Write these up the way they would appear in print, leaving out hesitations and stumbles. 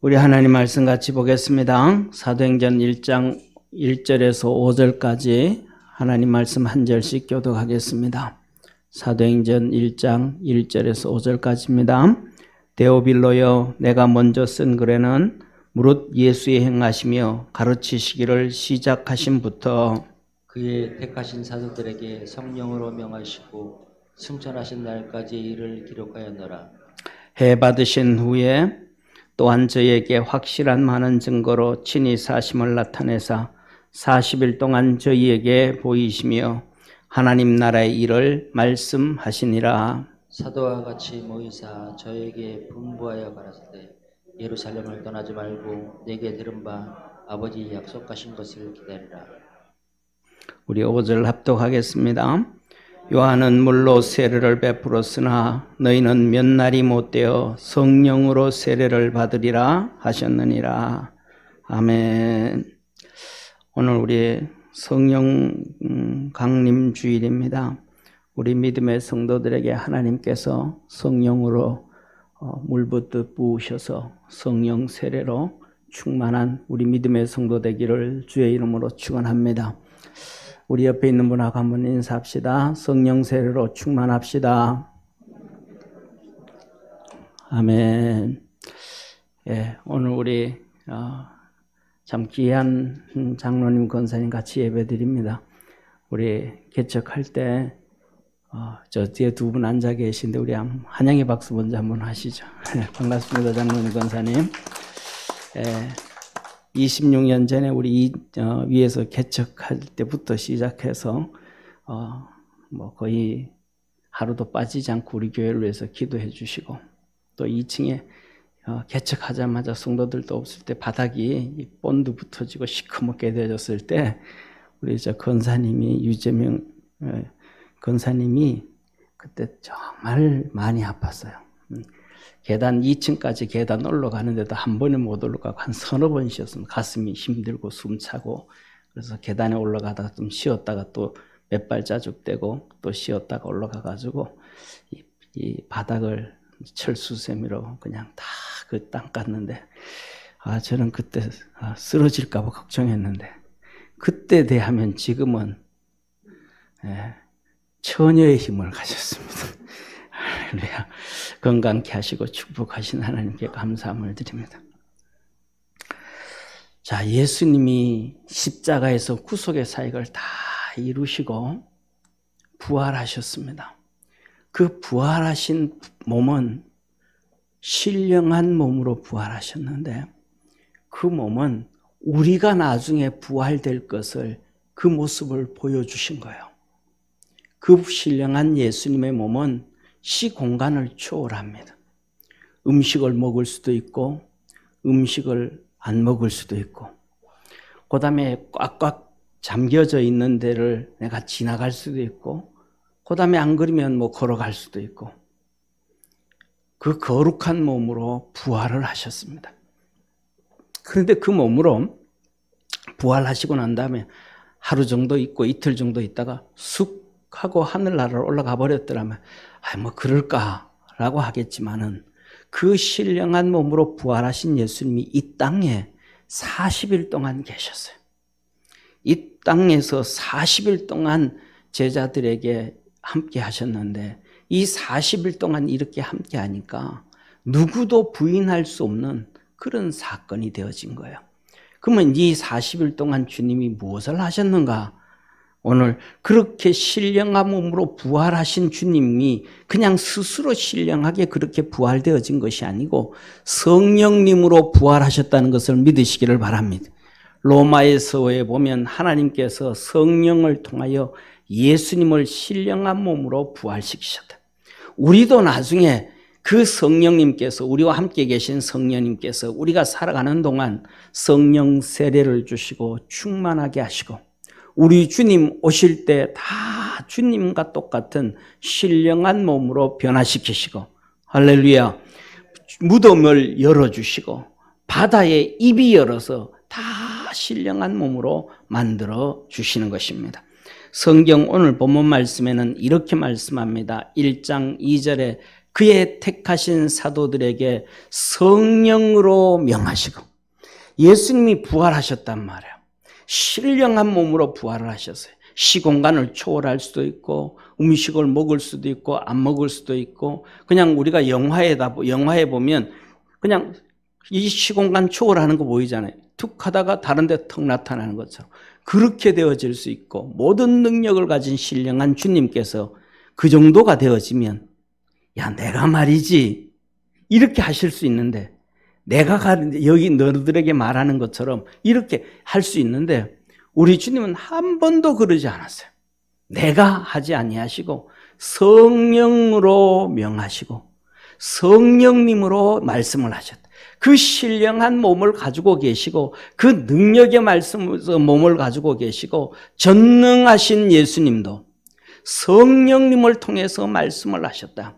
우리 하나님 말씀 같이 보겠습니다. 사도행전 1장 1절에서 5절까지 하나님 말씀 한 절씩 교독하겠습니다. 사도행전 1장 1절에서 5절까지입니다. 데오빌로여, 내가 먼저 쓴 글에는 무릇 예수의 행하시며 가르치시기를 시작하신부터 그의 택하신 사도들에게 성령으로 명하시고 승천하신 날까지의 일을 기록하였노라. 해 받으신 후에 또한 저희에게 확실한 많은 증거로 친히 사심을 나타내사 40일 동안 저희에게 보이시며 하나님 나라의 일을 말씀하시니라. 사도와 같이 모이사 저에게 분부하여 가라사대 예루살렘을 떠나지 말고 내게 들은 바 아버지 약속하신 것을 기다리라. 우리 5절 합독하겠습니다. 요한은 물로 세례를 베풀었으나 너희는 몇 날이 못되어 성령으로 세례를 받으리라 하셨느니라. 아멘. 오늘 우리 성령 강림 주일입니다. 우리 믿음의 성도들에게 하나님께서 성령으로 물붓듯 부으셔서 성령 세례로 충만한 우리 믿음의 성도 되기를 주의 이름으로 축원합니다. 우리 옆에 있는 분하고 한번 인사합시다. 성령 세례로 충만합시다. 아멘. 예, 오늘 우리 참 귀한 장로님, 권사님 같이 예배드립니다. 우리 개척할 때 저 뒤에 두 분 앉아 계신데 우리 한양의 박수 먼저 한번 하시죠. 반갑습니다, 장로님, 권사님. 예. 26년 전에 우리 위에서 개척할 때부터 시작해서 거의 하루도 빠지지 않고 우리 교회를 위해서 기도해 주시고, 또 2층에 개척하자마자 성도들도 없을 때 바닥이 본드 붙어지고 시커멓게 되어졌을 때 우리 저 권사님이, 유재명 권사님이 그때 정말 많이 아팠어요. 계단 2층까지 계단 올라가는데도 한 번에 못 올라가고 한 서너 번 쉬었습니다. 가슴이 힘들고 숨차고, 그래서 계단에 올라가다가 좀 쉬었다가 또 몇 발자죽 떼고 또 쉬었다가 올라가가지고 이 바닥을 철수세미로 그냥 다 그 땅 깠는데, 저는 그때 쓰러질까봐 걱정했는데 그때 대하면 지금은 처녀의 힘을 가졌습니다. 할렐루야. 건강케 하시고 축복하신 하나님께 감사함을 드립니다. 자, 예수님이 십자가에서 구속의 사역을 다 이루시고 부활하셨습니다. 그 부활하신 몸은 신령한 몸으로 부활하셨는데, 그 몸은 우리가 나중에 부활될 것을, 그 모습을 보여주신 거예요. 그 신령한 예수님의 몸은 시공간을 초월합니다. 음식을 먹을 수도 있고 음식을 안 먹을 수도 있고, 그 다음에 꽉꽉 잠겨져 있는 데를 내가 지나갈 수도 있고, 그 다음에 안 그러면 걸어갈 수도 있고, 그 거룩한 몸으로 부활을 하셨습니다. 그런데 그 몸으로 부활하시고 난 다음에 하루 정도 있고 이틀 정도 있다가 쑥 하고 하늘나라로 올라가 버렸더라면 그럴까라고 하겠지만은, 그 신령한 몸으로 부활하신 예수님이 이 땅에 40일 동안 계셨어요. 이 땅에서 40일 동안 제자들에게 함께 하셨는데, 이 40일 동안 이렇게 함께 하니까 누구도 부인할 수 없는 그런 사건이 되어진 거예요. 그러면 이 40일 동안 주님이 무엇을 하셨는가? 오늘 그렇게 신령한 몸으로 부활하신 주님이 그냥 스스로 신령하게 그렇게 부활되어진 것이 아니고 성령님으로 부활하셨다는 것을 믿으시기를 바랍니다. 로마에서에 보면 하나님께서 성령을 통하여 예수님을 신령한 몸으로 부활시키셨다. 우리도 나중에 그 성령님께서, 우리와 함께 계신 성령님께서 우리가 살아가는 동안 성령 세례를 주시고 충만하게 하시고, 우리 주님 오실 때 다 주님과 똑같은 신령한 몸으로 변화시키시고, 할렐루야, 무덤을 열어주시고 바다에 입이 열어서 다 신령한 몸으로 만들어 주시는 것입니다. 성경 오늘 본문 말씀에는 이렇게 말씀합니다. 1장 2절에 그의 택하신 사도들에게 성령으로 명하시고, 예수님이 부활하셨단 말이에요. 신령한 몸으로 부활을 하셨어요. 시공간을 초월할 수도 있고, 음식을 먹을 수도 있고, 안 먹을 수도 있고, 그냥 우리가 영화에 보면 그냥 이 시공간 초월하는 거 보이잖아요. 툭 하다가 다른 데 턱 나타나는 것처럼 그렇게 되어질 수 있고, 모든 능력을 가진 신령한 주님께서 그 정도가 되어지면, 야, 내가 말이지, 이렇게 하실 수 있는데, 내가 여기 너희들에게 말하는 것처럼 이렇게 할 수 있는데, 우리 주님은 한 번도 그러지 않았어요. 내가 하지 아니하시고 성령으로 명하시고 성령님으로 말씀을 하셨다. 그 신령한 몸을 가지고 계시고 그 능력의 몸을 가지고 계시고 전능하신 예수님도 성령님을 통해서 말씀을 하셨다.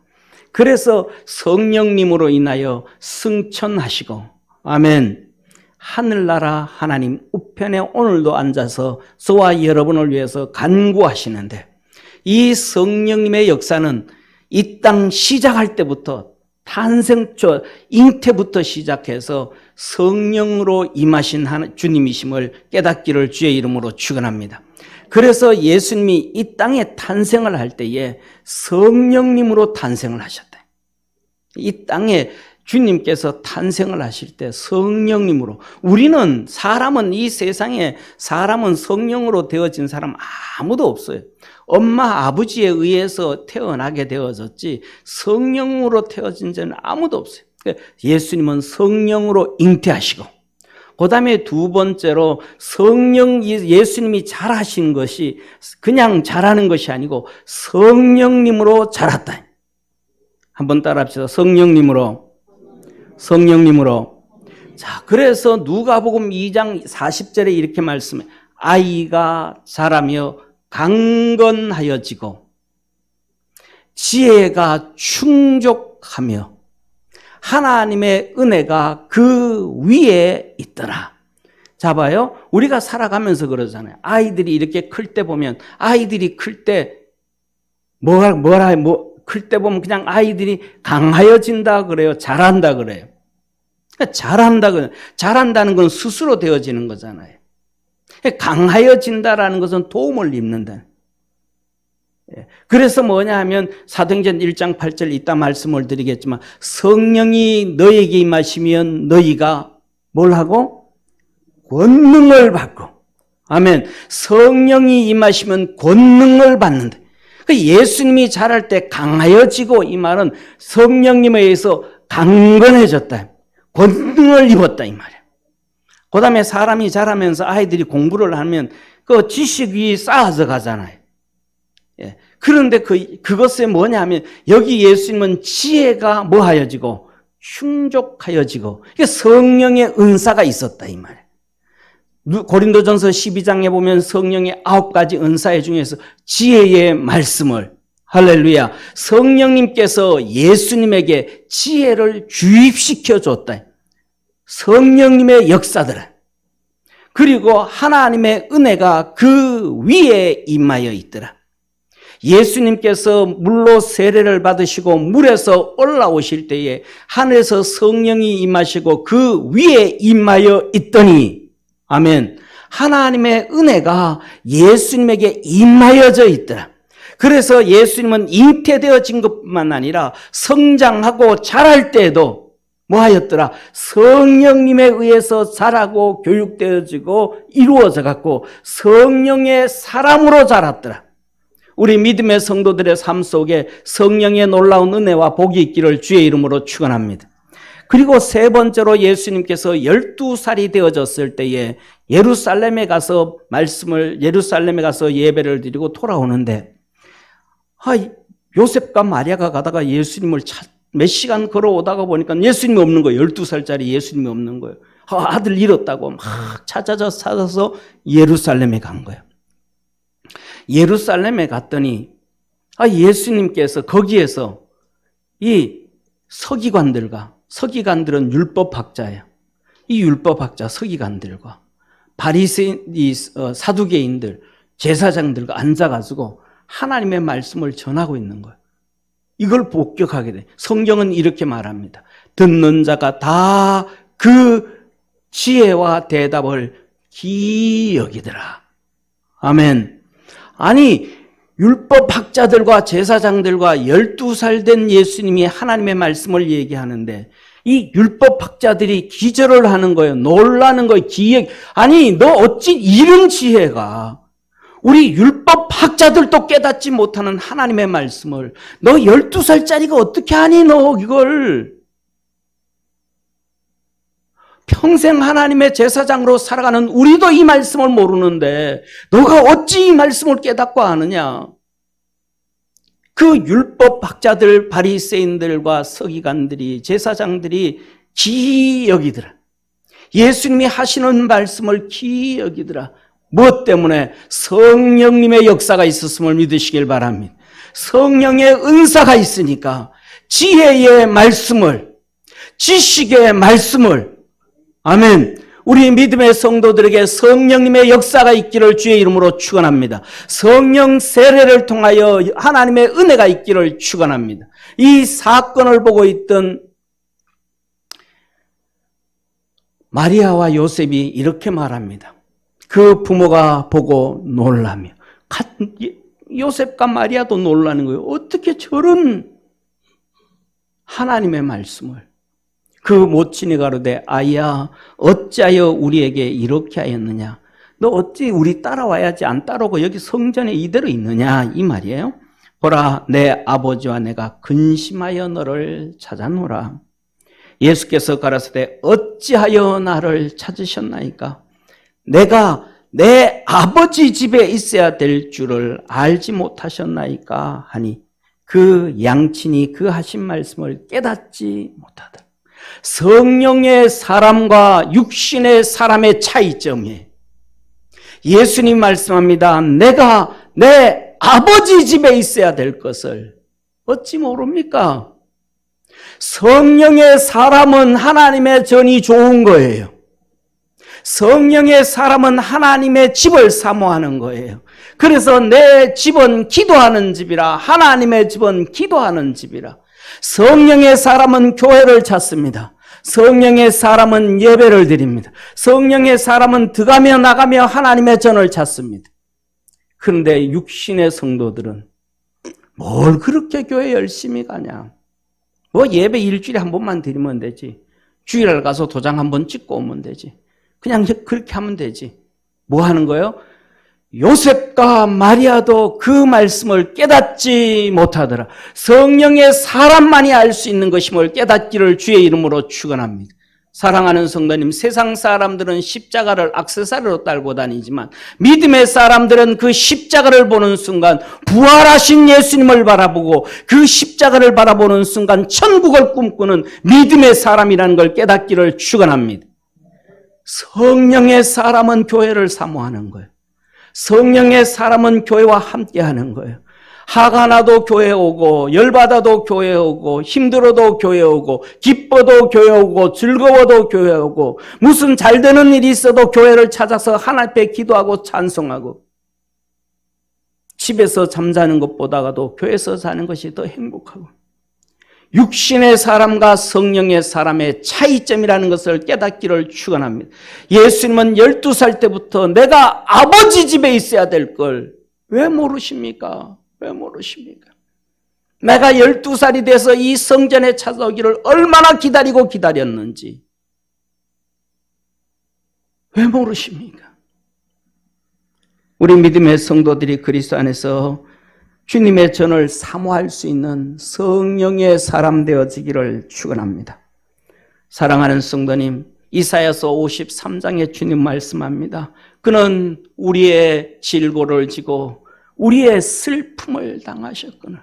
그래서 성령님으로 인하여 승천하시고, 아멘, 하늘나라 하나님 우편에 오늘도 앉아서 저와 여러분을 위해서 간구하시는데, 이 성령님의 역사는 이 땅 시작할 때부터 탄생초 잉태부터 시작해서 성령으로 임하신 주님이심을 깨닫기를 주의 이름으로 축원합니다. 그래서 예수님이 이 땅에 탄생을 할 때에 성령님으로 탄생을 하셨다. 이 땅에 주님께서 탄생을 하실 때 성령님으로, 우리는 사람은, 이 세상에 사람은 성령으로 되어진 사람 아무도 없어요. 엄마 아버지에 의해서 태어나게 되어졌지 성령으로 태어진 자는 아무도 없어요. 예수님은 성령으로 잉태하시고, 그 다음에 두 번째로 예수님이 잘하신 것이 그냥 잘하는 것이 아니고 성령님으로 자랐다. 한번 따라 합시다. 성령님으로. 자, 그래서 누가복음 2장 40절에 이렇게 말씀해. 아이가 자라며 강건하여지고 지혜가 충족하며 하나님의 은혜가 그 위에 있더라. 자, 봐요. 우리가 살아가면서 그러잖아요. 아이들이 이렇게 클 때 보면, 아이들이 클 때 클 때 보면 그냥 아이들이 강하여진다 그래요. 잘한다 그래요. 그러니까 잘한다는 건 스스로 되어지는 거잖아요. 강하여진다라는 것은 도움을 입는다. 그래서 뭐냐 하면 사도행전 1장 8절 이따 말씀을 드리겠지만, 성령이 너에게 임하시면 너희가 뭘 하고? 권능을 받고. 아멘. 성령이 임하시면 권능을 받는다. 예수님이 자랄 때 강하여지고, 이 말은 성령님에 의해서 강건해졌다. 권능을 입었다 이 말이에요. 그 다음에 사람이 자라면서 아이들이 공부를 하면 그 지식이 쌓아져 가잖아요. 예. 그런데 그것에 뭐냐 하면, 여기 예수님은 지혜가 뭐하여지고? 충족하여지고. 이게 성령의 은사가 있었다 이 말이에요. 고린도전서 12장에 보면 성령의 9가지 은사 중에서 지혜의 말씀을, 할렐루야, 성령님께서 예수님에게 지혜를 주입시켜 줬다. 성령님의 역사들, 그리고 하나님의 은혜가 그 위에 임하여 있더라. 예수님께서 물로 세례를 받으시고 물에서 올라오실 때에 하늘에서 성령이 임하시고 그 위에 임하여 있더니, 아멘, 하나님의 은혜가 예수님에게 임하여져 있더라. 그래서 예수님은 잉태되어진 것뿐만 아니라 성장하고 자랄 때에도 뭐 하였더라? 성령님에 의해서 자라고 교육되어지고 이루어져 갖고 성령의 사람으로 자랐더라. 우리 믿음의 성도들의 삶 속에 성령의 놀라운 은혜와 복이 있기를 주의 이름으로 축원합니다. 그리고 세 번째로 예수님께서 12살이 되어졌을 때에 예루살렘에 가서 예배를 드리고 돌아오는데, 요셉과 마리아가 가다가 예수님을 몇 시간 걸어오다가 보니까 예수님이 없는 거예요. 12살짜리 예수님이 없는 거예요. 아들 잃었다고 막 찾아서 예루살렘에 간 거예요. 예루살렘에 갔더니 예수님께서 거기에서 이 서기관들은 율법학자예요. 이 율법학자 서기관들과 바리새인, 사두개인들, 제사장들과 앉아가지고 하나님의 말씀을 전하고 있는 거예요. 이걸 복격하게 돼. 성경은 이렇게 말합니다. 듣는 자가 다 그 지혜와 대답을 기여기더라. 아멘. 아니, 율법학자들과 제사장들과 12살 된 예수님이 하나님의 말씀을 얘기하는데 이 율법학자들이 기절을 하는 거예요. 놀라는 거예요. 아니, 너 어찌 이런 지혜가 우리 율법학자들도 깨닫지 못하는 하나님의 말씀을 너 12살짜리가 어떻게 하니 너 이걸. 평생 하나님의 제사장으로 살아가는 우리도 이 말씀을 모르는데 너가 어찌 이 말씀을 깨닫고 아느냐. 그 율법학자들, 바리새인들과 서기관들이, 제사장들이 기이 여기더라. 예수님이 하시는 말씀을 기이 여기더라. 무엇 때문에? 성령님의 역사가 있었음을 믿으시길 바랍니다. 성령의 은사가 있으니까 지혜의 말씀을, 지식의 말씀을, 아멘. 우리 믿음의 성도들에게 성령님의 역사가 있기를 주의 이름으로 축원합니다. 성령 세례를 통하여 하나님의 은혜가 있기를 축원합니다. 이 사건을 보고 있던 마리아와 요셉이 이렇게 말합니다. 그 부모가 보고 놀라며, 요셉과 마리아도 놀라는 거예요. 어떻게 저런 하나님의 말씀을. 그 모친이 가로되 아이야 어찌하여 우리에게 이렇게 하였느냐. 너 어찌 우리 따라와야지 안 따라오고 여기 성전에 이대로 있느냐 이 말이에요. 보라 내 아버지와 내가 근심하여 너를 찾아노라. 예수께서 가라사대 어찌하여 나를 찾으셨나이까. 내가 내 아버지 집에 있어야 될 줄을 알지 못하셨나이까 하니 그 양친이 그 하신 말씀을 깨닫지 못하더라. 성령의 사람과 육신의 사람의 차이점이에요. 예수님 말씀합니다. 내가 내 아버지 집에 있어야 될 것을 어찌 모릅니까? 성령의 사람은 하나님의 전이 좋은 거예요. 성령의 사람은 하나님의 집을 사모하는 거예요. 그래서 내 집은 기도하는 집이라, 하나님의 집은 기도하는 집이라. 성령의 사람은 교회를 찾습니다. 성령의 사람은 예배를 드립니다. 성령의 사람은 들어가며 나가며 하나님의 전을 찾습니다. 그런데 육신의 성도들은 뭘 그렇게 교회 열심히 가냐. 뭐 예배 일주일에 한 번만 드리면 되지. 주일날 가서 도장 한 번 찍고 오면 되지. 그냥 그렇게 하면 되지. 뭐 하는 거예요? 요셉과 마리아도 그 말씀을 깨닫지 못하더라. 성령의 사람만이 알 수 있는 것임을 깨닫기를 주의 이름으로 축원합니다. 사랑하는 성도님, 세상 사람들은 십자가를 액세서리로 달고 다니지만 믿음의 사람들은 그 십자가를 보는 순간 부활하신 예수님을 바라보고 그 십자가를 바라보는 순간 천국을 꿈꾸는 믿음의 사람이라는 걸 깨닫기를 축원합니다. 성령의 사람은 교회를 사모하는 거예요. 성령의 사람은 교회와 함께하는 거예요. 화가 나도 교회 오고, 열받아도 교회 오고, 힘들어도 교회 오고, 기뻐도 교회 오고, 즐거워도 교회 오고, 무슨 잘 되는 일이 있어도 교회를 찾아서 하나님 앞에 기도하고 찬송하고, 집에서 잠자는 것보다도 교회에서 자는 것이 더 행복하고, 육신의 사람과 성령의 사람의 차이점이라는 것을 깨닫기를 축원합니다. 예수님은 12살 때부터 내가 아버지 집에 있어야 될 걸 왜 모르십니까? 왜 모르십니까? 내가 12살이 돼서 이 성전에 찾아오기를 얼마나 기다렸는지 왜 모르십니까? 우리 믿음의 성도들이 그리스도 안에서 주님의 전을 사모할 수 있는 성령의 사람 되어지기를 축원합니다. 사랑하는 성도님, 이사야서 53장에 주님 말씀합니다. 그는 우리의 질고를 지고 우리의 슬픔을 당하셨거늘.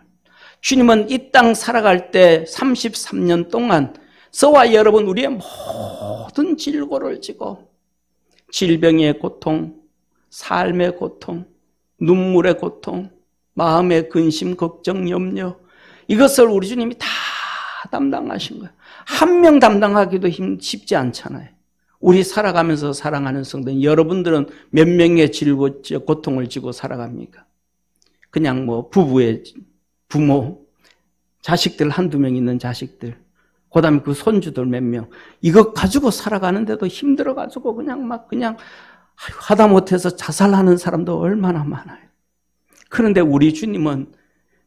주님은 이 땅 살아갈 때 33년 동안 저와 여러분 우리의 모든 질고를 지고 질병의 고통, 삶의 고통, 눈물의 고통, 마음의 근심, 걱정, 염려, 이것을 우리 주님이 다 담당하신 거예요. 한 명 담당하기도 쉽지 않잖아요. 우리 살아가면서 사랑하는 성도님, 여러분들은 몇 명의 고통을 지고 살아갑니까? 그냥 뭐 부모, 자식들 한두 명 있는 자식들, 그 다음에 그 손주들 몇 명, 이거 가지고 살아가는데도 힘들어가지고 그냥 하다못해서 자살하는 사람도 얼마나 많아요. 그런데 우리 주님은,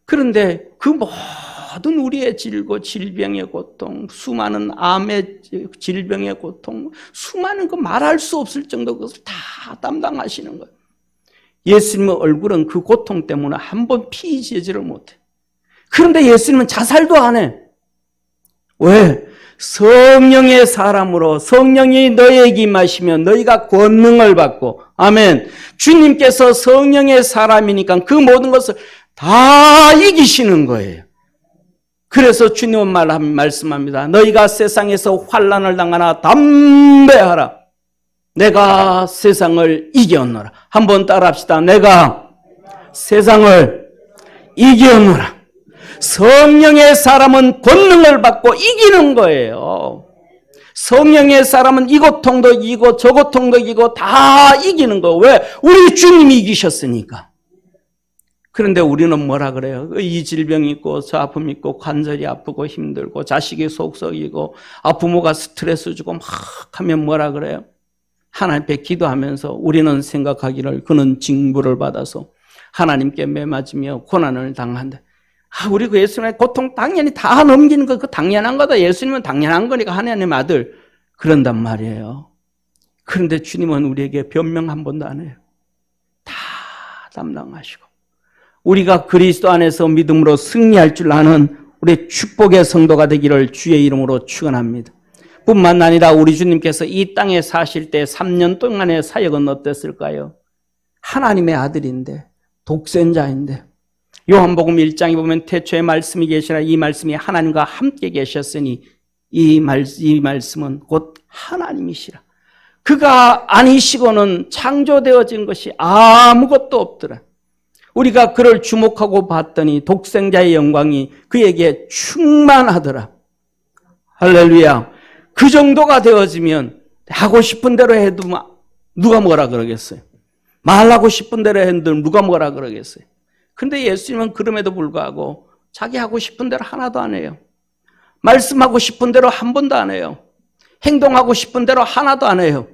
그런데 그 모든 우리의 질병의 고통, 수많은 암의 질병의 고통, 수많은 그 말할 수 없을 정도 그것을 다 담당하시는 거예요. 예수님의 얼굴은 그 고통 때문에 한 번 피 지지를 못해. 그런데 예수님은 자살도 안 해. 왜? 성령의 사람으로 성령이 너에게 임하시면 너희가 권능을 받고, 아멘. 주님께서 성령의 사람이니까 그 모든 것을 다 이기시는 거예요. 그래서 주님은 말씀합니다. 너희가 세상에서 환난을 당하나 담대하라. 내가 세상을 이겼노라. 한번 따라합시다. 내가 세상을 이겼노라. 성령의 사람은 권능을 받고 이기는 거예요. 성령의 사람은 이 고통도 이기고 저 고통도 이기고 다 이기는 거. 왜? 우리 주님이 이기셨으니까. 그런데 우리는 뭐라 그래요? 이 질병이 있고 저 아픔이 있고 관절이 아프고 힘들고 자식이 속썩이고 부모가 스트레스 주고 막 하면 뭐라 그래요? 하나님 앞에 기도하면서 우리는 생각하기를 그는 징벌을 받아서 하나님께 매맞으며 고난을 당한다. 우리 그 예수님의 고통 당연히 다 넘기는 거, 그 당연한 거다. 예수님은 당연한 거니까 하나님 아들. 그런단 말이에요. 그런데 주님은 우리에게 변명 한 번도 안 해요. 다 담당하시고. 우리가 그리스도 안에서 믿음으로 승리할 줄 아는 우리 축복의 성도가 되기를 주의 이름으로 축원합니다. 뿐만 아니라 우리 주님께서 이 땅에 사실 때 3년 동안의 사역은 어땠을까요? 하나님의 아들인데, 독생자인데, 요한복음 1장에 보면 태초에 말씀이 계시라 이 말씀이 하나님과 함께 계셨으니 이 말씀은 곧 하나님이시라. 그가 아니시고는 창조되어진 것이 아무것도 없더라. 우리가 그를 주목하고 봤더니 독생자의 영광이 그에게 충만하더라. 할렐루야. 그 정도가 되어지면 하고 싶은 대로 해도 누가 뭐라 그러겠어요? 말하고 싶은 대로 해도 누가 뭐라 그러겠어요? 근데 예수님은 그럼에도 불구하고 자기 하고 싶은 대로 하나도 안 해요. 말씀하고 싶은 대로 한 번도 안 해요. 행동하고 싶은 대로 하나도 안 해요.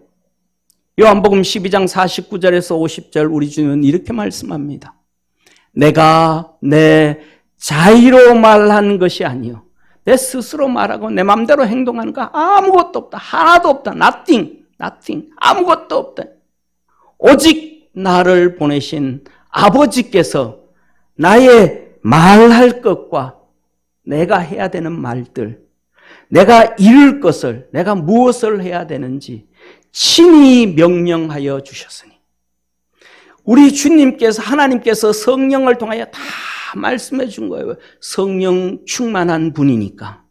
요한복음 12장 49절에서 50절 우리 주님은 이렇게 말씀합니다. 내가 내 자의로 말한 것이 아니요. 내 스스로 말하고 내 마음대로 행동하는 거 아무것도 없다. 하나도 없다. Nothing. 아무것도 없다. 오직 나를 보내신 아버지께서 나의 말할 것과 내가 해야 되는 말들, 내가 이룰 것을, 내가 무엇을 해야 되는지 친히 명령하여 주셨으니 우리 주님께서, 하나님께서 성령을 통하여 다 말씀해 준 거예요. 성령 충만한 분이니까.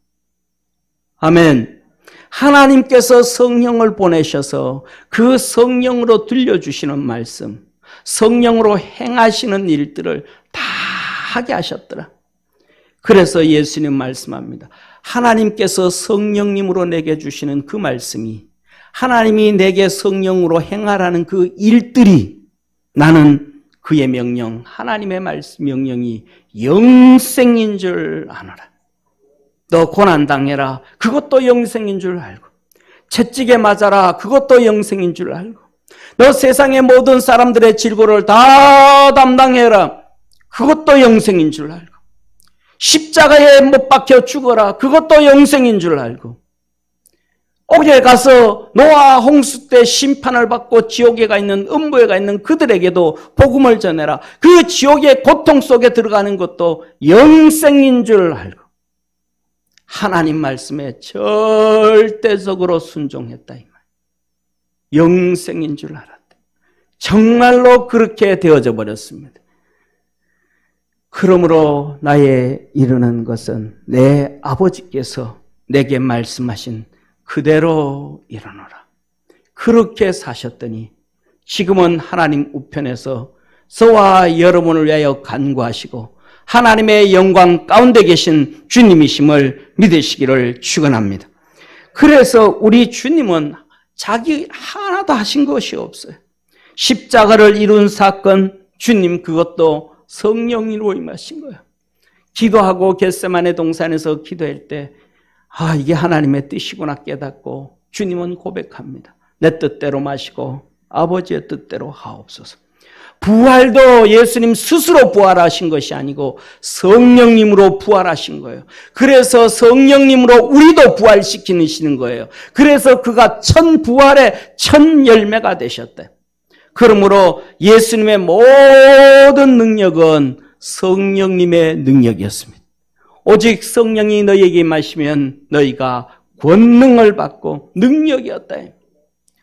아멘. 하나님께서 성령을 보내셔서 그 성령으로 들려주시는 말씀, 성령으로 행하시는 일들을 다 하게 하셨더라. 그래서 예수님 말씀합니다. 하나님께서 성령님으로 내게 주시는 그 말씀이, 하나님이 내게 성령으로 행하라는 그 일들이, 나는 그의 명령, 하나님의 말씀 명령이 영생인 줄 아노라. 너 고난당해라. 그것도 영생인 줄 알고. 채찍에 맞아라. 그것도 영생인 줄 알고. 너 세상의 모든 사람들의 질고를 다 담당해라. 그것도 영생인 줄 알고. 십자가에 못 박혀 죽어라. 그것도 영생인 줄 알고. 옥에 가서 노아 홍수 때 심판을 받고 지옥에 가 있는, 음부에 가 있는 그들에게도 복음을 전해라. 그 지옥의 고통 속에 들어가는 것도 영생인 줄 알고. 하나님 말씀에 절대적으로 순종했다 이 말. 영생인 줄 알았다. 정말로 그렇게 되어져 버렸습니다. 그러므로 나의 이르는 것은 내 아버지께서 내게 말씀하신 그대로 일어나라. 그렇게 사셨더니 지금은 하나님 우편에서 저와 여러분을 위하여 간구하시고 하나님의 영광 가운데 계신 주님이심을 믿으시기를 축원합니다. 그래서 우리 주님은 자기 하나도 하신 것이 없어요. 십자가를 이룬 사건, 주님 그것도 성령으로 임하신 거예요. 기도하고 겟세마네 동산에서 기도할 때 이게 하나님의 뜻이구나 깨닫고 주님은 고백합니다. 내 뜻대로 마시고 아버지의 뜻대로 하옵소서. 부활도 예수님 스스로 부활하신 것이 아니고 성령님으로 부활하신 거예요. 그래서 성령님으로 우리도 부활시키시는 거예요. 그래서 그가 천부활의 천열매가 되셨대. 그러므로 예수님의 모든 능력은 성령님의 능력이었습니다. 오직 성령이 너희에게 임하시면 너희가 권능을 받고 능력이 없다.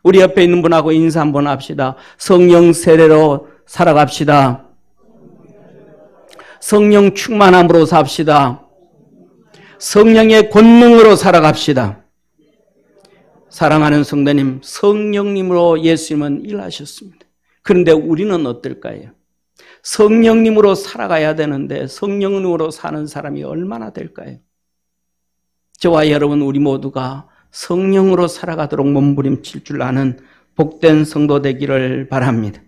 우리 옆에 있는 분하고 인사 한번 합시다. 성령 세례로 살아갑시다. 성령 충만함으로 삽시다. 성령의 권능으로 살아갑시다. 사랑하는 성도님, 성령님으로 예수님은 일하셨습니다. 그런데 우리는 어떨까요? 성령님으로 살아가야 되는데 성령님으로 사는 사람이 얼마나 될까요? 저와 여러분 우리 모두가 성령으로 살아가도록 몸부림칠 줄 아는 복된 성도 되기를 바랍니다.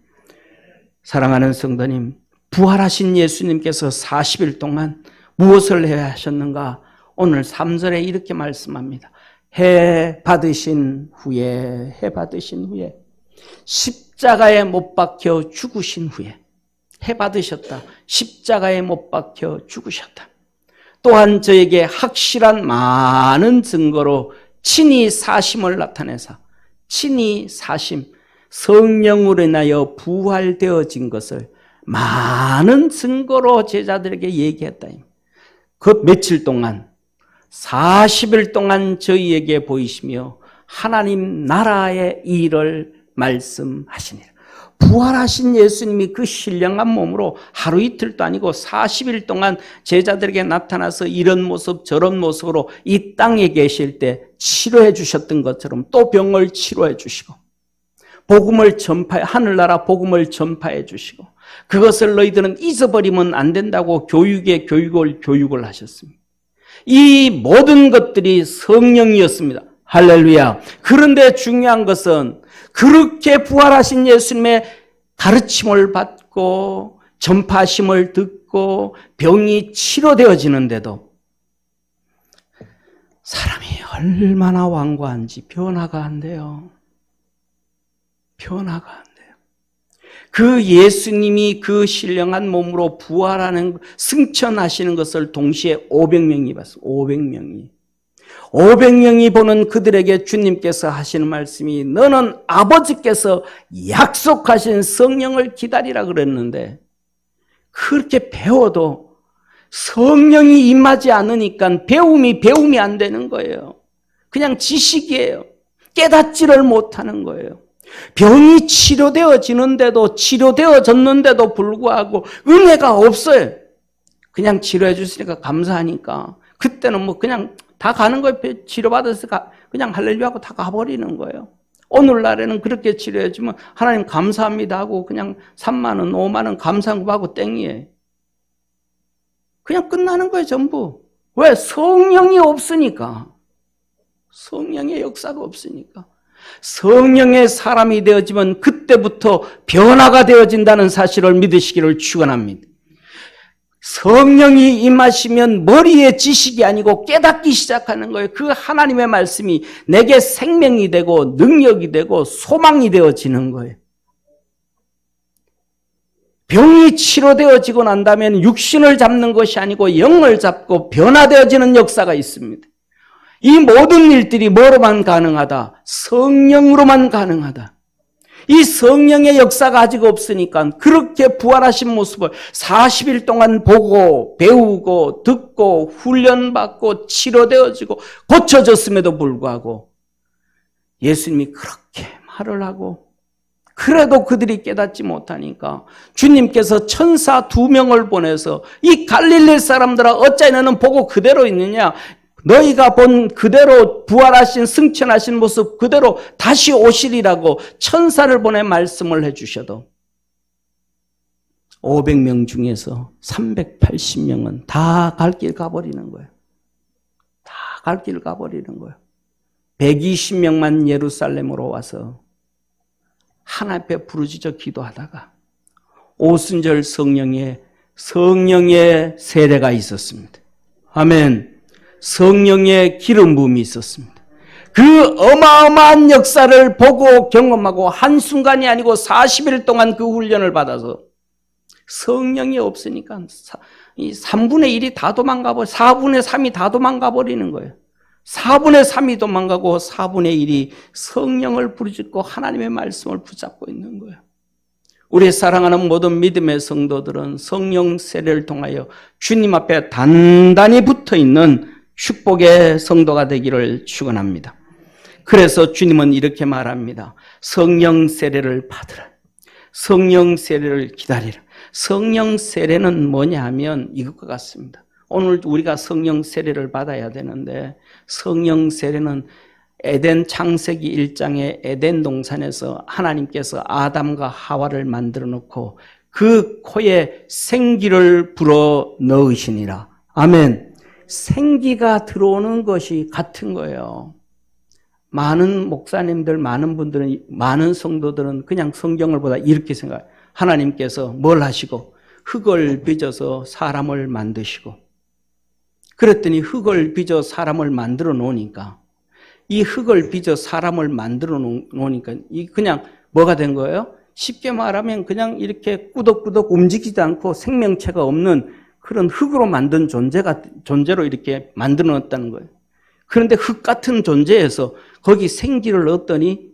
사랑하는 성도님, 부활하신 예수님께서 40일 동안 무엇을 해야 하셨는가? 오늘 3절에 이렇게 말씀합니다. 해 받으신 후에 십자가에 못 박혀 죽으신 후에 해 받으셨다. 십자가에 못 박혀 죽으셨다. 또한 저에게 확실한 많은 증거로 친히 사심을 나타내사 친히 사심, 성령으로 인하여 부활되어진 것을 많은 증거로 제자들에게 얘기했다. 그 며칠 동안 40일 동안 저희에게 보이시며 하나님 나라의 일을 말씀하시니라. 부활하신 예수님이 그 신령한 몸으로 하루 이틀도 아니고 40일 동안 제자들에게 나타나서 이런 모습 저런 모습으로 이 땅에 계실 때 치료해 주셨던 것처럼 또 병을 치료해 주시고 복음을 하늘나라 복음을 전파해 주시고 그것을 너희들은 잊어버리면 안 된다고 교육을 하셨습니다. 이 모든 것들이 성령이었습니다. 할렐루야. 그런데 중요한 것은 그렇게 부활하신 예수님의 가르침을 받고 전파심을 듣고 병이 치료되어지는데도 사람이 얼마나 완고한지 변화가 안 돼요. 변화가 안 돼요. 그 예수님이 그 신령한 몸으로 부활하는 승천하시는 것을 동시에 500명이 봤어요. 500명이 보는 그들에게 주님께서 하시는 말씀이 너는 아버지께서 약속하신 성령을 기다리라 그랬는데 그렇게 배워도 성령이 임하지 않으니까 배움이 안 되는 거예요. 그냥 지식이에요. 깨닫지를 못하는 거예요. 병이 치료되어졌는데도 불구하고 은혜가 없어요. 그냥 치료해 주시니까 감사하니까 그때는 뭐 그냥 다 가는 거예요. 치료받아서 그냥 할렐루야 하고 다 가버리는 거예요. 오늘날에는 그렇게 치료해주면 하나님 감사합니다 하고 그냥 3만 원, 5만 원 감사하고 땡이에요. 그냥 끝나는 거예요, 전부. 왜? 성령이 없으니까. 성령의 역사가 없으니까. 성령의 사람이 되어지면 그때부터 변화가 되어진다는 사실을 믿으시기를 축원합니다. 성령이 임하시면 머리의 지식이 아니고 깨닫기 시작하는 거예요. 그 하나님의 말씀이 내게 생명이 되고 능력이 되고 소망이 되어지는 거예요. 병이 치료되어지고 난 다음에 육신을 잡는 것이 아니고 영을 잡고 변화되어지는 역사가 있습니다. 이 모든 일들이 뭐로만 가능하다? 성령으로만 가능하다. 이 성령의 역사가 아직 없으니까 그렇게 부활하신 모습을 40일 동안 보고 배우고 듣고 훈련받고 치료되어지고 고쳐졌음에도 불구하고 예수님이 그렇게 말을 하고 그래도 그들이 깨닫지 못하니까 주님께서 천사 2명을 보내서 이 갈릴리 사람들아 어찌 너는 보고 그대로 있느냐? 너희가 본 그대로 부활하신 승천하신 모습 그대로 다시 오시리라고 천사를 보내 말씀을 해주셔도 500명 중에서 380명은 다 갈 길 가버리는 거예요. 다 갈 길 가버리는 거예요. 120명만 예루살렘으로 와서 하나님 앞에 부르짖어 기도하다가 오순절 성령에 성령의 세례가 있었습니다. 아멘. 성령의 기름 부음이 있었습니다. 그 어마어마한 역사를 보고 경험하고 한순간이 아니고 40일 동안 그 훈련을 받아서 성령이 없으니까 이 3분의 1이 다 도망가버려 4분의 3이 다 도망가버리는 거예요. 4분의 3이 도망가고 4분의 1이 성령을 부르짖고 하나님의 말씀을 붙잡고 있는 거예요. 우리 사랑하는 모든 믿음의 성도들은 성령 세례를 통하여 주님 앞에 단단히 붙어있는 축복의 성도가 되기를 축원합니다. 그래서 주님은 이렇게 말합니다. 성령 세례를 받으라. 성령 세례를 기다리라. 성령 세례는 뭐냐 하면 이것과 같습니다. 오늘 우리가 성령 세례를 받아야 되는데 성령 세례는 에덴 창세기 1장의 에덴 동산에서 하나님께서 아담과 하와를 만들어 놓고 그 코에 생기를 불어 넣으시니라. 아멘. 생기가 들어오는 것이 같은 거예요. 많은 목사님들, 많은 분들은, 많은 성도들은 그냥 성경을 보다 이렇게 생각해요. 하나님께서 뭘 하시고 흙을 빚어서 사람을 만드시고 그랬더니 흙을 빚어 사람을 만들어 놓으니까 이 흙을 빚어 사람을 만들어 놓으니까 이 그냥 뭐가 된 거예요? 쉽게 말하면 그냥 이렇게 꾸덕꾸덕 움직이지 않고 생명체가 없는 그런 흙으로 만든 존재로 이렇게 만들어 놨다는 거예요. 그런데 흙 같은 존재에서 거기 생기를 넣었더니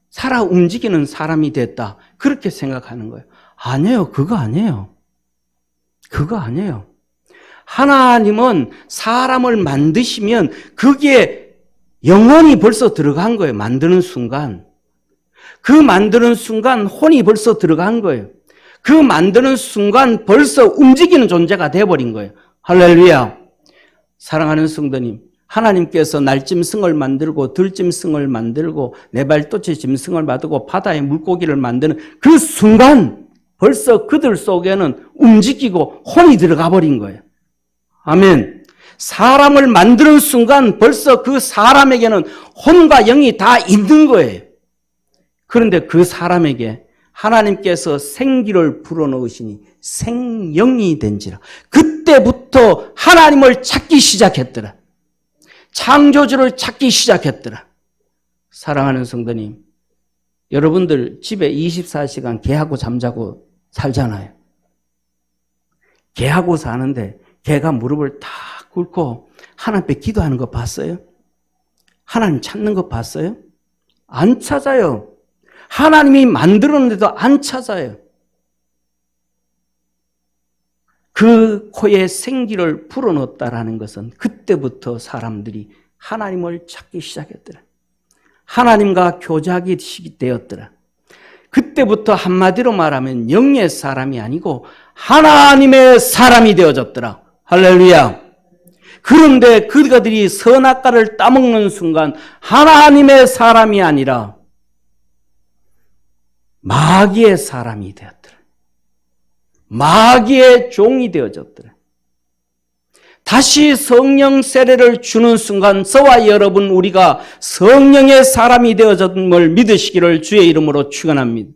살아 움직이는 사람이 됐다. 그렇게 생각하는 거예요. 아니에요. 그거 아니에요. 그거 아니에요. 하나님은 사람을 만드시면 거기에 영혼이 벌써 들어간 거예요. 만드는 순간. 그 만드는 순간 혼이 벌써 들어간 거예요. 그 만드는 순간 벌써 움직이는 존재가 되어버린 거예요. 할렐루야. 사랑하는 성도님, 하나님께서 날짐승을 만들고 들짐승을 만들고 네발토치 짐승을 만들고 바다의 물고기를 만드는 그 순간 벌써 그들 속에는 움직이고 혼이 들어가 버린 거예요. 아멘. 사람을 만드는 순간 벌써 그 사람에게는 혼과 영이 다 있는 거예요. 그런데 그 사람에게 하나님께서 생기를 불어넣으시니 생영이 된지라. 그때부터 하나님을 찾기 시작했더라. 창조주를 찾기 시작했더라. 사랑하는 성도님, 여러분들 집에 24시간 개하고 잠자고 살잖아요. 개하고 사는데 개가 무릎을 탁 꿇고 하나님 앞에 기도하는 거 봤어요? 하나님 찾는 거 봤어요? 안 찾아요. 하나님이 만들었는데도 안 찾아요. 그 코에 생기를 불어넣었다라는 것은 그때부터 사람들이 하나님을 찾기 시작했더라. 하나님과 교제하기 되었더라. 그때부터 한마디로 말하면 영의 사람이 아니고 하나님의 사람이 되어졌더라. 할렐루야. 그런데 그들이 선악과를 따먹는 순간 하나님의 사람이 아니라 마귀의 사람이 되었더라. 마귀의 종이 되어졌더라. 다시 성령 세례를 주는 순간 저와 여러분 우리가 성령의 사람이 되어졌음을 믿으시기를 주의 이름으로 축원합니다.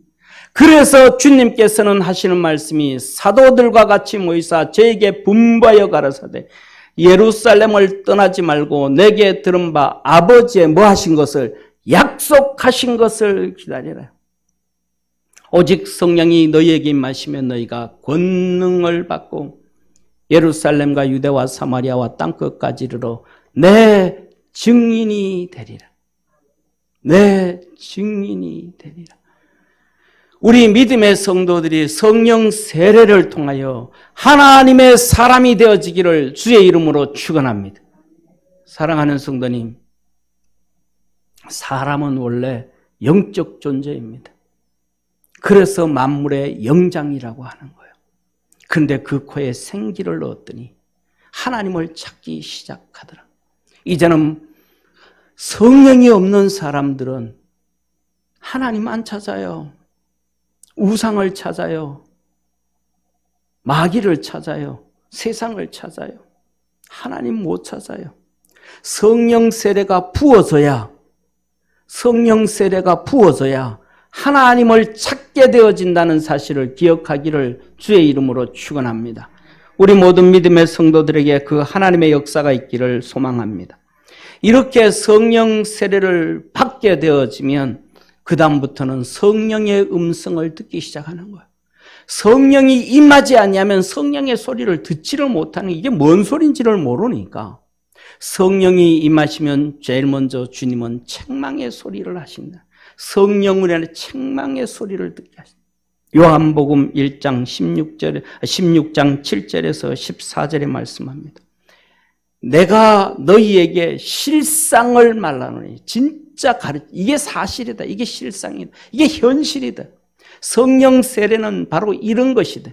그래서 주님께서는 하시는 말씀이 사도들과 같이 모이사 저에게 분부하여 가라사대 예루살렘을 떠나지 말고 내게 들은 바 아버지의 뭐 하신 것을 약속하신 것을 기다리라. 오직 성령이 너희에게 임하시면 너희가 권능을 받고 예루살렘과 유대와 사마리아와 땅끝까지 이르러 내 증인이 되리라. 내 증인이 되리라. 우리 믿음의 성도들이 성령 세례를 통하여 하나님의 사람이 되어지기를 주의 이름으로 축원합니다. 사랑하는 성도님, 사람은 원래 영적 존재입니다. 그래서 만물의 영장이라고 하는 거예요. 그런데 그 코에 생기를 넣었더니 하나님을 찾기 시작하더라. 이제는 성령이 없는 사람들은 하나님 안 찾아요. 우상을 찾아요. 마귀를 찾아요. 세상을 찾아요. 하나님 못 찾아요. 성령 세례가 부어져야 하나님을 찾게 되어진다는 사실을 기억하기를 주의 이름으로 축원합니다. 우리 모든 믿음의 성도들에게 그 하나님의 역사가 있기를 소망합니다. 이렇게 성령 세례를 받게 되어지면 그 다음부터는 성령의 음성을 듣기 시작하는 거예요. 성령이 임하지 아니하면 성령의 소리를 듣지를 못하는, 이게 뭔 소리인지를 모르니까 성령이 임하시면 제일 먼저 주님은 책망의 소리를 하신다. 성령으로 책망의 소리를 듣게 하신다. 요한복음 1장 16장 7절에서 14절에 말씀합니다. 내가 너희에게 실상을 말하노니, 진짜 이게 사실이다. 이게 실상이다. 이게 현실이다. 성령 세례는 바로 이런 것이다.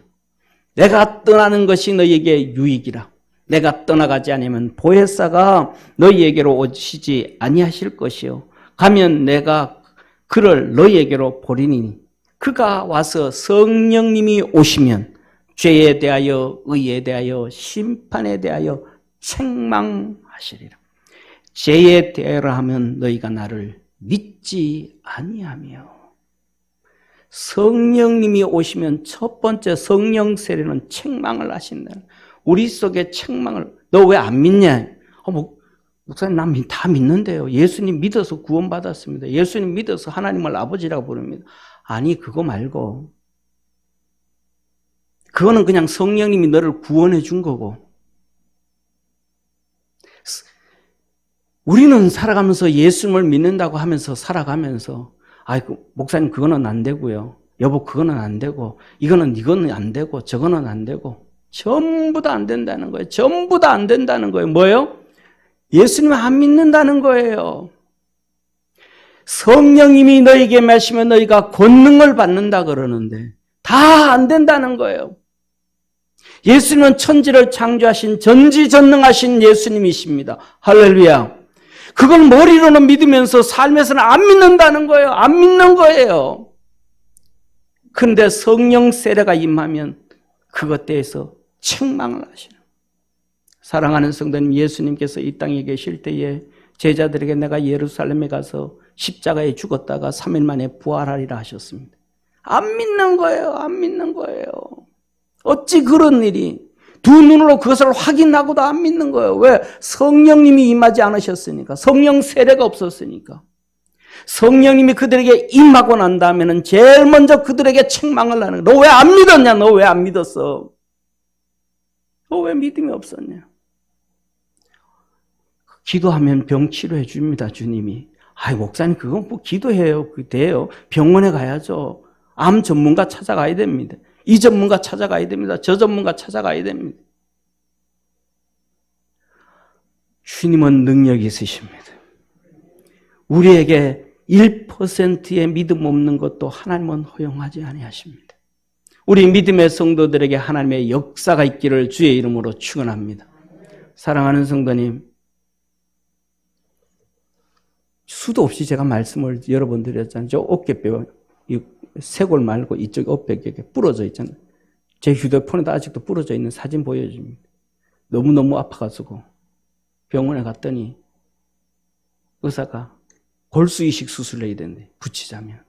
내가 떠나는 것이 너희에게 유익이라. 내가 떠나가지 않으면 보혜사가 너희에게로 오시지 아니하실 것이요. 가면 내가 그를 너희에게로 보리니 그가 와서 성령님이 오시면 죄에 대하여 의에 대하여 심판에 대하여 책망하시리라. 죄에 대하여 하면 너희가 나를 믿지 아니하며. 성령님이 오시면 첫 번째 성령 세례는 책망을 하신다. 우리 속에 책망을, 너 왜 안 믿냐? 목사님 난 다 믿는데요. 예수님 믿어서 구원받았습니다. 예수님 믿어서 하나님을 아버지라고 부릅니다. 아니, 그거 말고 그거는 그냥 성령님이 너를 구원해 준 거고, 우리는 살아가면서 예수님을 믿는다고 하면서 살아가면서 목사님 그거는 안 되고요. 여보 그거는 안 되고, 이거는 안 되고, 저거는 안 되고, 전부 다 안 된다는 거예요. 전부 다 안 된다는 거예요. 뭐예요? 예수님 안 믿는다는 거예요. 성령님이 너에게 마시면 너희가 권능을 받는다 그러는데 다 안 된다는 거예요. 예수님은 천지를 창조하신 전지전능하신 예수님이십니다. 할렐루야. 그걸 머리로는 믿으면서 삶에서는 안 믿는다는 거예요. 안 믿는 거예요. 그런데 성령 세례가 임하면 그것 대해서 책망을 하시는. 사랑하는 성도님, 예수님께서 이 땅에 계실 때에 제자들에게 내가 예루살렘에 가서 십자가에 죽었다가 3일 만에 부활하리라 하셨습니다. 안 믿는 거예요. 안 믿는 거예요. 어찌 그런 일이, 두 눈으로 그것을 확인하고도 안 믿는 거예요. 왜? 성령님이 임하지 않으셨으니까. 성령 세례가 없었으니까. 성령님이 그들에게 임하고 난 다음에는 제일 먼저 그들에게 책망을 하는 거예요. 너 왜 안 믿었냐? 너 왜 안 믿었어? 너 왜 믿음이 없었냐? 기도하면 병 치료해 줍니다, 주님이. 목사님 그건 뭐 기도해요. 그게 돼요. 병원에 가야죠. 암 전문가 찾아가야 됩니다. 이 전문가 찾아가야 됩니다. 저 전문가 찾아가야 됩니다. 주님은 능력이 있으십니다. 우리에게 1%의 믿음 없는 것도 하나님은 허용하지 아니하십니다. 우리 믿음의 성도들에게 하나님의 역사가 있기를 주의 이름으로 축원합니다. 사랑하는 성도님, 수도 없이 제가 말씀을 여러 번 드렸잖아요. 저 어깨뼈, 쇄골 말고 이쪽 어깨가 부러져 있잖아요. 제 휴대폰에도 아직도 부러져 있는 사진 보여줍니다. 너무너무 아파가지고 병원에 갔더니 의사가 골수이식 수술을 해야 되는데, 붙이자면.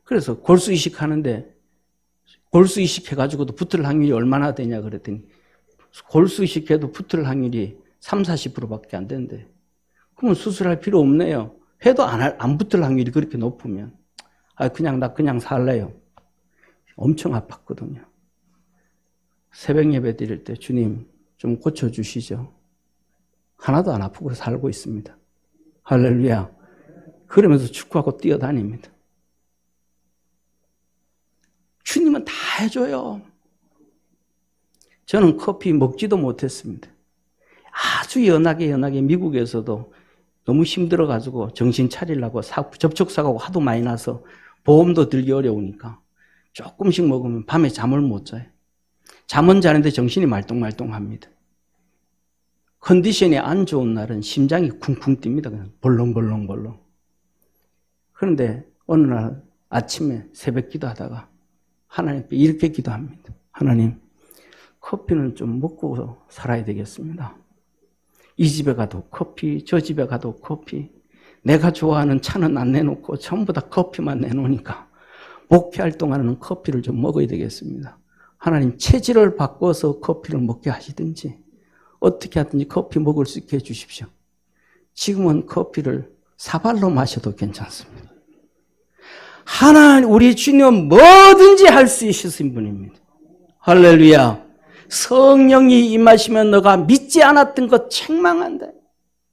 그래서 골수이식 하는데, 골수이식 해가지고도 붙을 확률이 얼마나 되냐 그랬더니 골수이식 해도 붙을 확률이 30-40%밖에 안 되는데, 그러면 수술할 필요 없네요. 해도 안 붙을 확률이 그렇게 높으면 나 그냥 살래요. 엄청 아팠거든요. 새벽 예배 드릴 때 주님 좀 고쳐주시죠. 하나도 안 아프고 살고 있습니다. 할렐루야. 그러면서 축구하고 뛰어다닙니다. 주님은 다 해줘요. 저는 커피 먹지도 못했습니다. 아주 연하게 미국에서도 너무 힘들어가지고 정신 차리려고 접촉사고가 하도 많이 나서 보험도 들기 어려우니까 조금씩 먹으면 밤에 잠을 못 자요. 잠은 자는데 정신이 말똥말똥합니다. 컨디션이 안 좋은 날은 심장이 쿵쿵 뜁니다. 그냥 벌렁벌렁. 그런데 어느 날 아침에 새벽 기도하다가 하나님께 이렇게 기도합니다. 하나님, 커피는 좀 먹고 살아야 되겠습니다. 이 집에 가도 커피, 저 집에 가도 커피. 내가 좋아하는 차는 안 내놓고 전부 다 커피만 내놓으니까 목회할 동안에는 커피를 좀 먹어야 되겠습니다. 하나님 체질을 바꿔서 커피를 먹게 하시든지 어떻게 하든지 커피 먹을 수 있게 해주십시오. 지금은 커피를 사발로 마셔도 괜찮습니다. 하나님, 우리 주님은 뭐든지 할 수 있으신 분입니다. 할렐루야. 성령이 임하시면 너가 믿지 않았던 것 책망한다.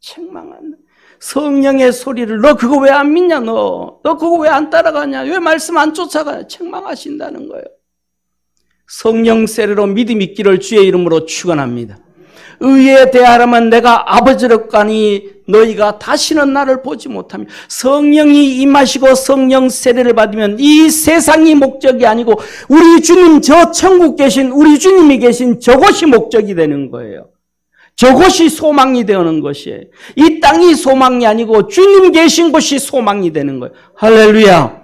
책망한다. 성령의 소리를 너 그거 왜 안 믿냐 너 그거 왜 안 따라가냐 왜 말씀 안 쫓아가냐 책망하신다는 거예요. 성령 세례로 믿음 있기를 주의 이름으로 축원합니다. 의에 대하라면 내가 아버지로 가니 너희가 다시는 나를 보지 못하며 성령이 임하시고 성령 세례를 받으면 이 세상이 목적이 아니고 우리 주님 저 천국 계신 우리 주님이 계신 저곳이 목적이 되는 거예요. 저곳이 소망이 되는 것이에요. 이 땅이 소망이 아니고 주님 계신 곳이 소망이 되는 거예요. 할렐루야.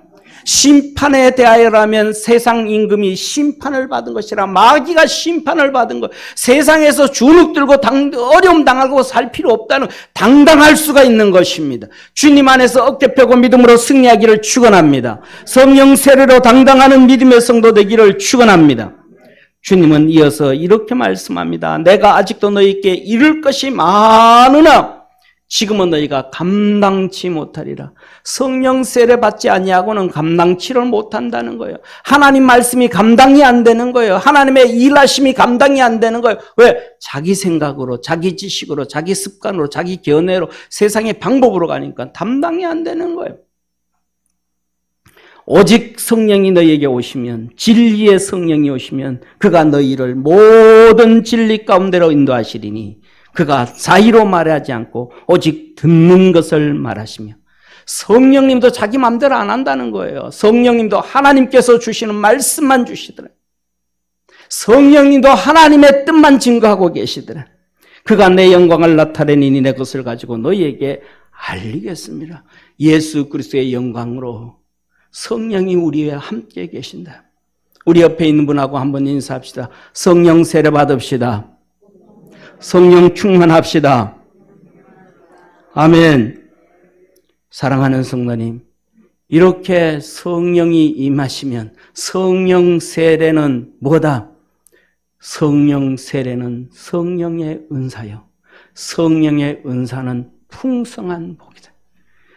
심판에 대하여라면 세상 임금이 심판을 받은 것이라 마귀가 심판을 받은 것. 세상에서 주눅 들고 어려움 당하고 살 필요 없다는 당당할 수가 있는 것입니다. 주님 안에서 어깨 펴고 믿음으로 승리하기를 축원합니다. 성령 세례로 당당하는 믿음의 성도 되기를 축원합니다. 주님은 이어서 이렇게 말씀합니다. 내가 아직도 너희에게 이룰 것이 많으나 지금은 너희가 감당치 못하리라. 성령 세례 받지 아니하고는 감당치를 못한다는 거예요. 하나님 말씀이 감당이 안 되는 거예요. 하나님의 일하심이 감당이 안 되는 거예요. 왜? 자기 생각으로, 자기 지식으로, 자기 습관으로, 자기 견해로, 세상의 방법으로 가니까 감당이 안 되는 거예요. 오직 성령이 너희에게 오시면, 진리의 성령이 오시면 그가 너희를 모든 진리 가운데로 인도하시리니 그가 자의로 말하지 않고 오직 듣는 것을 말하시며. 성령님도 자기 마음대로 안 한다는 거예요. 성령님도 하나님께서 주시는 말씀만 주시더라. 성령님도 하나님의 뜻만 증거하고 계시더라. 그가 내 영광을 나타내니 내 것을 가지고 너희에게 알리겠습니다. 예수 그리스도의 영광으로 성령이 우리와 함께 계신다. 우리 옆에 있는 분하고 한번 인사합시다. 성령 세례 받읍시다. 성령 충만합시다. 아멘. 사랑하는 성도님, 이렇게 성령이 임하시면 성령 세례는 뭐다? 성령 세례는 성령의 은사요. 성령의 은사는 풍성한 복이다.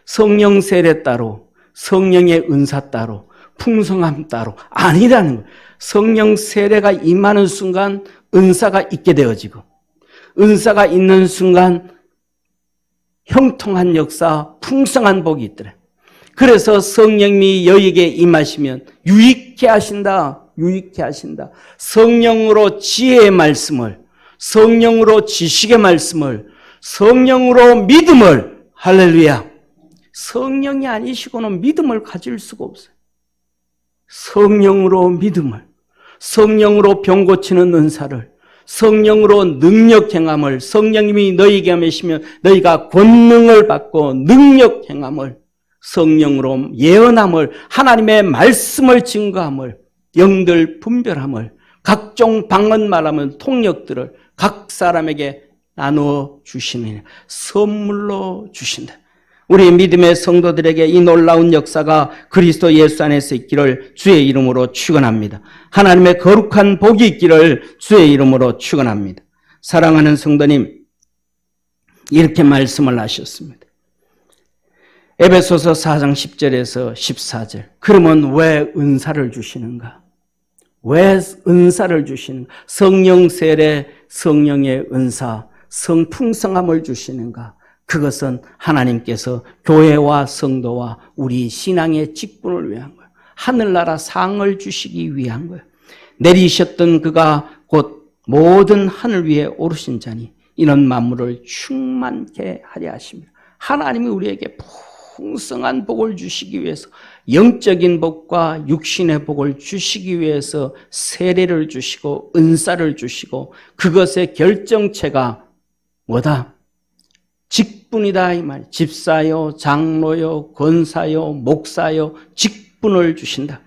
성령 세례 따로, 성령의 은사 따로, 풍성함 따로 아니라는 거예요. 성령 세례가 임하는 순간 은사가 있게 되어지고 은사가 있는 순간 형통한 역사, 풍성한 복이 있더래. 그래서 성령이 너희에게 임하시면 유익케 하신다. 유익케 하신다. 성령으로 지혜의 말씀을, 성령으로 지식의 말씀을, 성령으로 믿음을, 할렐루야. 성령이 아니시고는 믿음을 가질 수가 없어요. 성령으로 믿음을, 성령으로 병 고치는 은사를, 성령으로 능력 행함을, 성령님이 너희에게 하시면 너희가 권능을 받고 능력 행함을, 성령으로 예언함을, 하나님의 말씀을 증거함을, 영들 분별함을, 각종 방언 말함을, 통역들을 각 사람에게 나누어 주시는 선물로 주신다. 우리 믿음의 성도들에게 이 놀라운 역사가 그리스도 예수 안에서 있기를 주의 이름으로 축원합니다. 하나님의 거룩한 복이 있기를 주의 이름으로 축원합니다. 사랑하는 성도님, 이렇게 말씀을 하셨습니다. 에베소서 4장 10절에서 14절. 그러면 왜 은사를 주시는가? 왜 은사를 주시는가? 성령 세례, 성령의 은사, 성풍성함을 주시는가? 그것은 하나님께서 교회와 성도와 우리 신앙의 직분을 위한 거예요. 하늘나라 상을 주시기 위한 거예요. 내리셨던 그가 곧 모든 하늘 위에 오르신 자니 이는 만물을 충만케 하려 하십니다. 하나님이 우리에게 풍성한 복을 주시기 위해서, 영적인 복과 육신의 복을 주시기 위해서 세례를 주시고 은사를 주시고, 그것의 결정체가 뭐다? 직분이다 이 말. 집사요, 장로요, 권사요, 목사요, 직분을 주신다.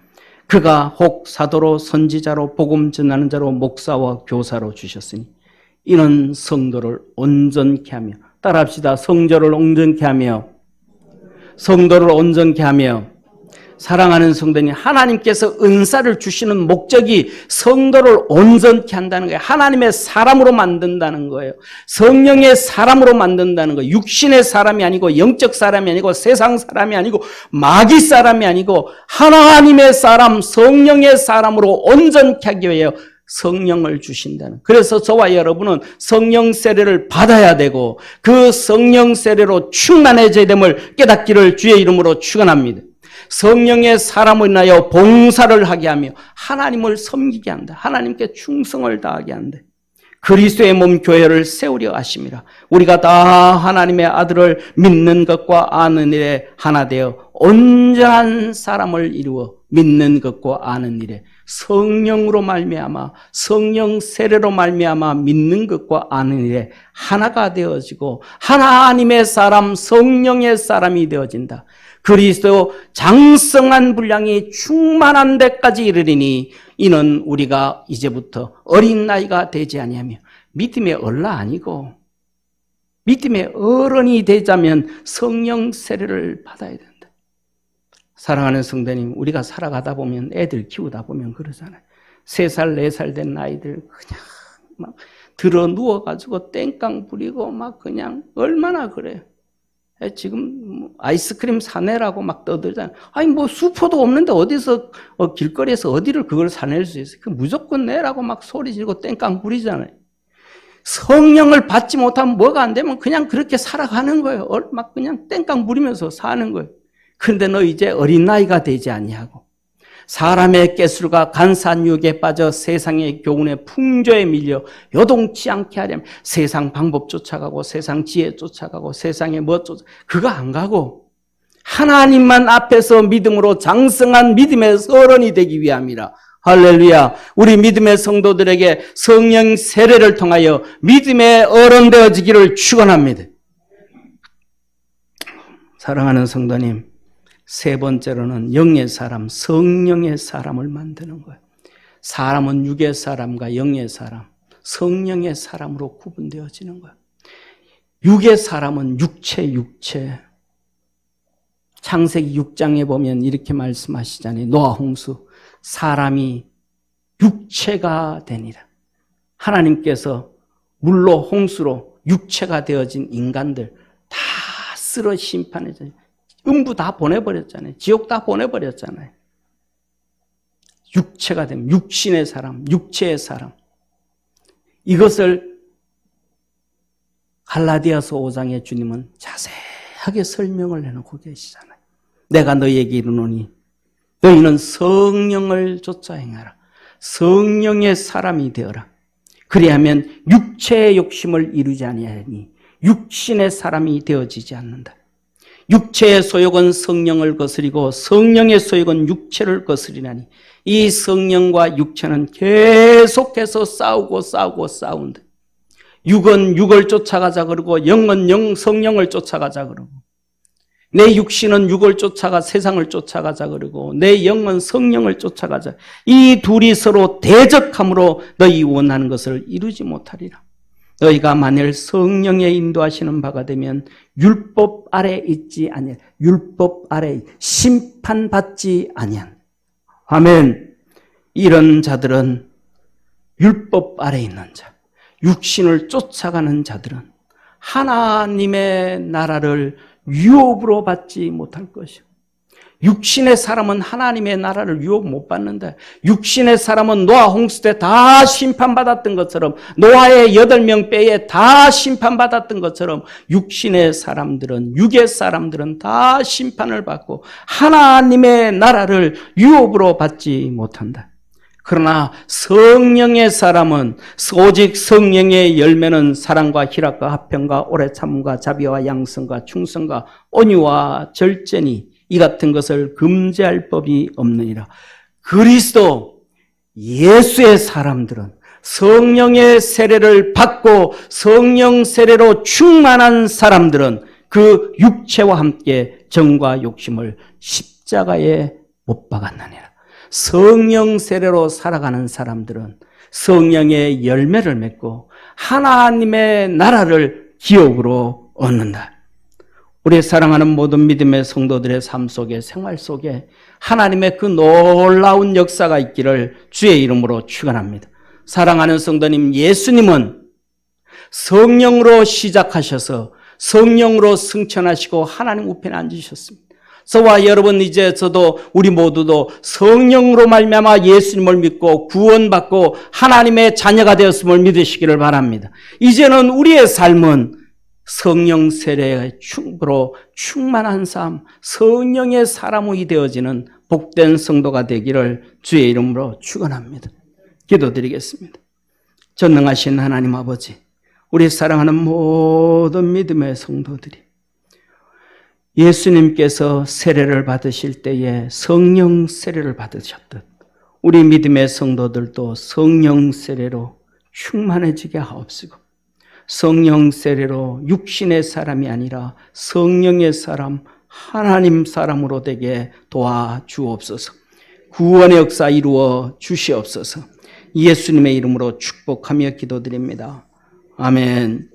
그가 혹 사도로, 선지자로, 복음 전하는 자로, 목사와 교사로 주셨으니 이는 성도를 온전케 하며, 따라합시다. 성도를 온전케 하며, 성도를 온전케 하며, 사랑하는 성도님, 하나님께서 은사를 주시는 목적이 성도를 온전케 한다는 거예요. 하나님의 사람으로 만든다는 거예요. 성령의 사람으로 만든다는 거예요. 육신의 사람이 아니고 영적 사람이 아니고 세상 사람이 아니고 마귀 사람이 아니고 하나님의 사람, 성령의 사람으로 온전케 하기 위하여 성령을 주신다는. 그래서 저와 여러분은 성령 세례를 받아야 되고 그 성령 세례로 충만해져야 됨을 깨닫기를 주의 이름으로 축원합니다. 성령의 사람을 인하여 봉사를 하게 하며 하나님을 섬기게 한다. 하나님께 충성을 다하게 한다. 그리스도의 몸 교회를 세우려 하심이라. 우리가 다 하나님의 아들을 믿는 것과 아는 일에 하나 되어 온전한 사람을 이루어 믿는 것과 아는 일에 성령으로 말미암아 성령 세례로 말미암아 믿는 것과 아는 일에 하나가 되어지고 하나님의 사람 성령의 사람이 되어진다. 그리스도 장성한 분량이 충만한 데까지 이르리니 이는 우리가 이제부터 어린 나이가 되지 아니하며 믿음의 얼라 아니고 믿음의 어른이 되자면 성령 세례를 받아야 된다. 사랑하는 성도님, 우리가 살아가다 보면 애들 키우다 보면 그러잖아요. 3살, 4살 된 아이들 그냥 막 들어 누워가지고 땡깡 부리고 막 그냥 얼마나 그래요. 지금 아이스크림 사내라고 막 떠들잖아요. 아니 뭐 수포도 없는데 어디서 길거리에서 어디를 그걸 사낼 수 있어요. 무조건 내라고 막 소리 지르고 땡깡 부리잖아요. 성령을 받지 못하면 뭐가 안 되면 그냥 그렇게 살아가는 거예요. 막 그냥 땡깡 부리면서 사는 거예요. 그런데 너 이제 어린 나이가 되지 아니하고 사람의 꾀술과 간사한 유혹에 빠져 세상의 교훈의 풍조에 밀려 요동치 않게 하려면 세상 방법 쫓아가고 세상 지혜 쫓아가고 세상에 뭐 그거 안 가고 하나님만 앞에서 믿음으로 장성한 믿음의 어른이 되기 위함이라. 할렐루야. 우리 믿음의 성도들에게 성령 세례를 통하여 믿음의 어른 되어지기를 축원합니다. 사랑하는 성도님, 3번째로는 영의 사람, 성령의 사람을 만드는 거예요. 사람은 육의 사람과 영의 사람, 성령의 사람으로 구분되어지는 거예요. 육의 사람은 육체. 창세기 6장에 보면 이렇게 말씀하시잖아요. 노아 홍수, 사람이 육체가 되니라. 하나님께서 물로 홍수로 육체가 되어진 인간들 다 쓸어 심판해줘요. 음부 다 보내버렸잖아요. 지옥 다 보내버렸잖아요. 육체가 되면 육신의 사람, 육체의 사람. 이것을 갈라디아서 5장에 주님은 자세하게 설명을 해놓고 계시잖아요. 내가 너희에게 이르노니 너희는 성령을 쫓아 행하라. 성령의 사람이 되어라. 그리하면 육체의 욕심을 이루지 아니하니 육신의 사람이 되어지지 않는다. 육체의 소욕은 성령을 거스리고 성령의 소욕은 육체를 거스리나니 이 성령과 육체는 계속해서 싸운다. 육은 육을 쫓아가자 그러고 영은 성령을 쫓아가자 그러고 내 육신은 육을 쫓아가 세상을 쫓아가자 그러고 내 영은 성령을 쫓아가자. 이 둘이 서로 대적함으로 너희 원하는 것을 이루지 못하리라. 너희가 만일 성령의 인도하시는 바가 되면 율법 아래 있지 아니할, 율법 아래 심판받지 아니한. 아멘. 이런 자들은 율법 아래 있는 자, 육신을 쫓아가는 자들은 하나님의 나라를 유업으로 받지 못할 것이요. 육신의 사람은 하나님의 나라를 유업 못 받는다. 육신의 사람은 노아 홍수 때 다 심판받았던 것처럼 노아의 8명 빼에 다 심판받았던 것처럼 육신의 사람들은 육의 사람들은 다 심판을 받고 하나님의 나라를 유업으로 받지 못한다. 그러나 성령의 사람은 오직 성령의 열매는 사랑과 희락과 화평과 오래 참음과 자비와 양성과 충성과 온유와 절제니 이 같은 것을 금지할 법이 없느니라. 그리스도 예수의 사람들은 성령의 세례를 받고 성령 세례로 충만한 사람들은 그 육체와 함께 정과 욕심을 십자가에 못 박았느니라. 성령 세례로 살아가는 사람들은 성령의 열매를 맺고 하나님의 나라를 기업으로 얻는다. 우리 사랑하는 모든 믿음의 성도들의 삶 속에, 생활 속에 하나님의 그 놀라운 역사가 있기를 주의 이름으로 축원합니다. 사랑하는 성도님, 예수님은 성령으로 시작하셔서 성령으로 승천하시고 하나님 우편에 앉으셨습니다. 저와 여러분, 이제 저도 우리 모두도 성령으로 말미암아 예수님을 믿고 구원받고 하나님의 자녀가 되었음을 믿으시기를 바랍니다. 이제는 우리의 삶은 성령 세례의 충분으로 충만한 삶, 성령의 사람이 되어지는 복된 성도가 되기를 주의 이름으로 축원합니다. 기도드리겠습니다. 전능하신 하나님 아버지, 우리 사랑하는 모든 믿음의 성도들이 예수님께서 세례를 받으실 때에 성령 세례를 받으셨듯 우리 믿음의 성도들도 성령 세례로 충만해지게 하옵시고 성령 세례로 육신의 사람이 아니라 성령의 사람, 하나님 사람으로 되게 도와주옵소서. 구원의 역사 이루어 주시옵소서. 예수님의 이름으로 축복하며 기도드립니다. 아멘.